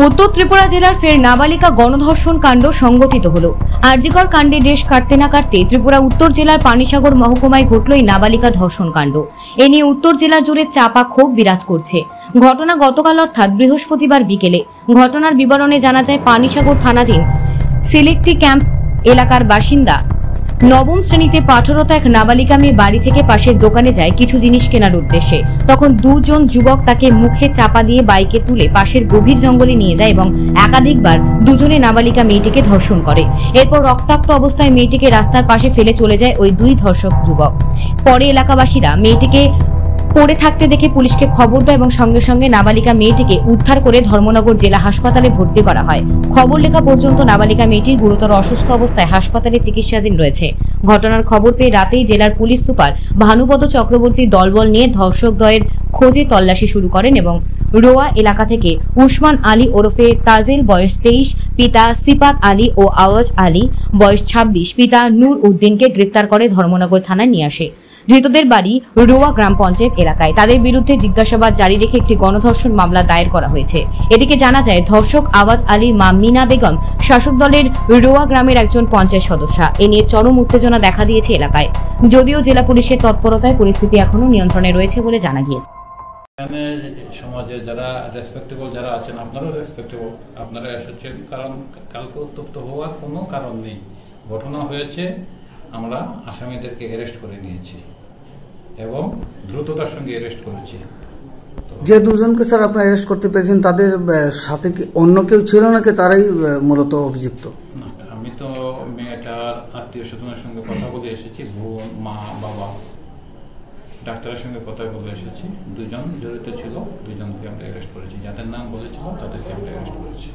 উত্তর ত্রিপুরা জেলার ফের নাবালিকা গণধর্ষণ কাণ্ড সংগঠিত হলো। আরজিকর কাণ্ডে দেশ কাটতে না কাটতে ত্রিপুরা উত্তর জেলার পানিসাগর মহকুমায় ঘটল এই নাবালিকা ধর্ষণ কাণ্ড। এ নিয়ে উত্তর জেলা জুড়ে চাপা ক্ষোভ বিরাজ করছে। ঘটনা গতকাল অর্থাৎ বৃহস্পতিবার বিকেলে। ঘটনার বিবরণে জানা যায়, পানিসাগর থানাধীন সিলেক্টি ক্যাম্প এলাকার বাসিন্দা নবম শ্রেণীতে পাঠরত এক নাবালিকা মেয়ে বাড়ি থেকে পাশের দোকানে যায় কিছু জিনিস কেনার উদ্দেশ্যে। তখন দুজন যুবক তাকে মুখে চাপা দিয়ে বাইকে তুলে পাশের গভীর জঙ্গলে নিয়ে যায় এবং একাধিকবার দুজনে নাবালিকা মেয়েটিকে ধর্ষণ করে। এরপর রক্তাক্ত অবস্থায় মেয়েটিকে রাস্তার পাশে ফেলে চলে যায় ওই দুই ধর্ষক যুবক। পরে এলাকাবাসীরা মেয়েটিকে পড়ে থাকতে দেখে পুলিশকে খবর দেয় এবং সঙ্গে সঙ্গে নাবালিকা মেয়েটিকে উদ্ধার করে ধর্মনগর জেলা হাসপাতালে ভর্তি করা হয়। খবর লেখা পর্যন্ত নাবালিকা মেয়েটির গুরুতর অসুস্থ অবস্থায় হাসপাতালে চিকিৎসাধীন রয়েছে। ঘটনার খবর পেয়ে রাতেই জেলার পুলিশ সুপার ভানুপদ চক্রবর্তী দলবল নিয়ে ধর্ষকদ্বয়ের খোঁজে তল্লাশি শুরু করেন এবং রোয়া এলাকা থেকে উসমান আলী ওরফে তাজিল বয়স 23, পিতা সিপাত আলী ও আওয়াজ আলী বয়স 26, পিতা নূর উদ্দিনকে গ্রেপ্তার করে ধর্মনগর থানায় নিয়ে আসে। ধৃতদের বাড়ি রোয়া গ্রাম পঞ্চায়েত এলাকায়। তাদের বিরুদ্ধে জিজ্ঞাসাবাদ জারি রেখে একটি গণধর্ষণ মামলা দায়ের করা হয়েছে। এদিকে জানা যায়, ধর্ষক আওয়াজ আলীর মা মিনা বেগম শাসক দলের রোয়া গ্রামের একজন পঞ্চায়েত সদস্য। এ নিয়ে চরম উত্তেজনা দেখা দিয়েছে এলাকায়। যদিও জেলা পুলিশের তৎপরতায় পরিস্থিতি এখনো নিয়ন্ত্রণে রয়েছে বলে জানা গিয়েছে। সমাজে যারা রেসপেক্টেবল যারা আছেন, আপনারাও রেসপেক্টেবল, আপনারা এসেছেন, কারণ কালকে উত্তপ্ত হওয়ার কোনো কারণ নেই। ঘটনা হয়েছে, আমরা আসামিদেরকে অ্যারেস্ট করে নিয়েছি এবং দ্রুততার সঙ্গে অ্যারেস্ট করেছি। যে দুজনকে স্যার আপনারা অ্যারেস্ট করতে পেরেছেন, তাদের সাথে কি অন্য কেউ ছিল নাকি তারাই মূলত অভিযুক্ত? আমি তো মেয়েটার আত্মীয় স্বজনের সঙ্গে কথা বলে এসেছি, বোন, মা, বাবা, ডাক্তারের সঙ্গে কথা বলে এসেছি। দুজন জড়িত ছিল, দুজনকে আমরা অ্যারেস্ট করেছি। যাদের নাম বলেছিল তাদেরকে আমরা অ্যারেস্ট করেছি।